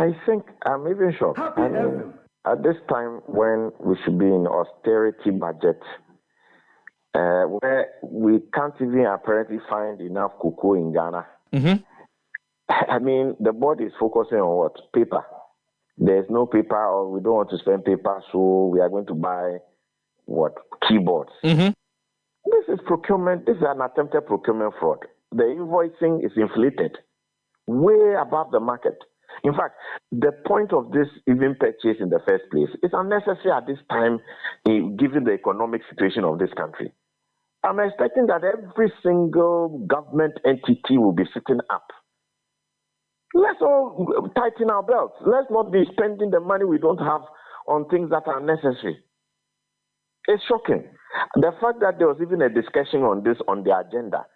I think I'm even shocked. I mean, at this time when we should be in austerity budget, where we can't even apparently find enough cocoa in Ghana. I mean, the board is focusing on what? Paper. There's no paper, or we don't want to spend paper, so we are going to buy what? Keyboards. This is procurement. This is an attempted procurement fraud. The invoicing is inflated way above the market. In fact, the point of this even purchase in the first place is unnecessary at this time, given the economic situation of this country. I'm expecting that every single government entity will be sitting up. Let's all tighten our belts. Let's not be spending the money we don't have on things that are necessary. It's shocking. The fact that there was even a discussion on this on the agenda,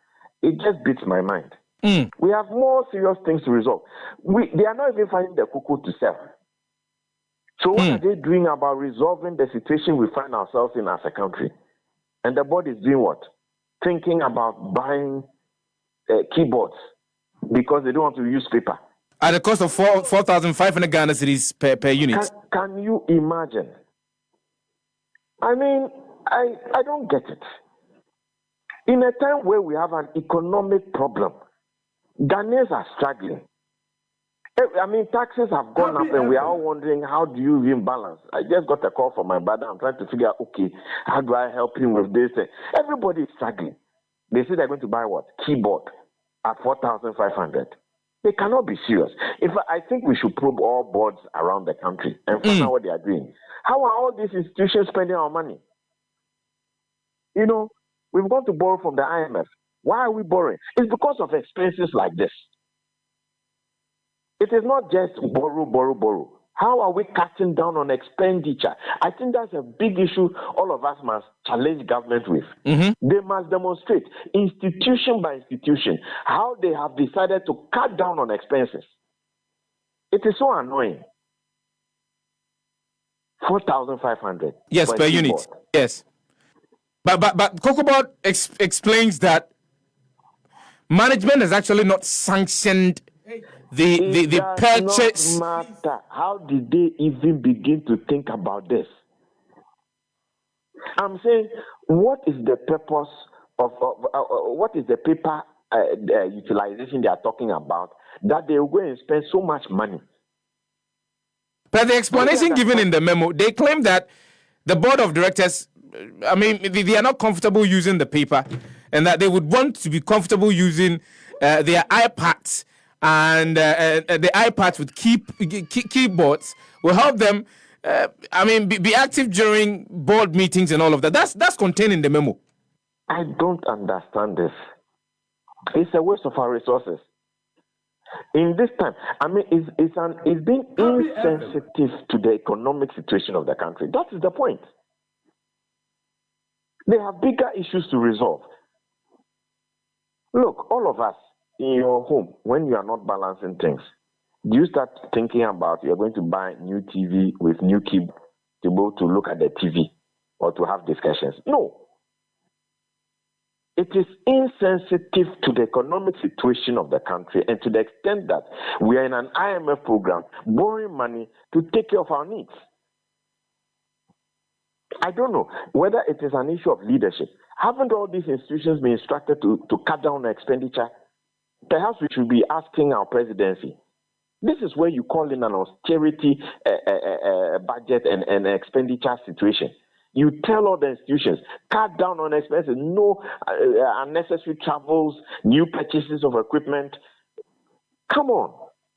it just beats my mind. We have more serious things to resolve. They are not even finding the cocoa to sell. So what are they doing about resolving the situation we find ourselves in as a country? And the board is doing what? Thinking about buying keyboards because they don't want to use paper. At the cost of 4,500 Ghana cedis per unit. Can you imagine? I mean, I don't get it. In a time where we have an economic problem, Ghanaians are struggling. I mean, taxes have gone up and we are all wondering, how do you even balance? I just got a call from my brother. I'm trying to figure out, okay, how do I help him with this? Everybody is struggling. They say they're going to buy what? Keyboard at 4,500. They cannot be serious. I think we should probe all boards around the country and find out what they are doing. How are all these institutions spending our money? You know, we've gone to borrow from the IMF. Why are we borrowing? It's because of expenses like this. It is not just borrow. How are we cutting down on expenditure? I think that's a big issue all of us must challenge government with. They must demonstrate, institution by institution, how they have decided to cut down on expenses. It is so annoying. 4,500. Yes, per unit. Yes. But Cocobod explains that management has actually not sanctioned the purchase. Not matter. How did they even begin to think about this? I'm saying, what is the purpose of what is the paper utilization they are talking about that they will go and spend so much money? But the explanation given in the memo, they claim that the board of directors, I mean, they are not comfortable using the paper, and that they would want to be comfortable using their iPads, and the iPads with keyboards will help them. Be active during board meetings and all of that. That's contained in the memo. I don't understand this. It's a waste of our resources. In this time, I mean, it's being insensitive to the economic situation of the country. That is the point. They have bigger issues to resolve. Look, all of us in your home, when you are not balancing things, do you start thinking about you're going to buy new TV with new keyboard to be able to look at the TV or to have discussions? No. It is insensitive to the economic situation of the country and to the extent that we are in an IMF program borrowing money to take care of our needs. I don't know whether it is an issue of leadership. Haven't all these institutions been instructed to cut down on expenditure? Perhaps we should be asking our presidency. This is where you call in an austerity budget and expenditure situation. You tell all the institutions, cut down on expenses, no unnecessary travels, new purchases of equipment. Come on.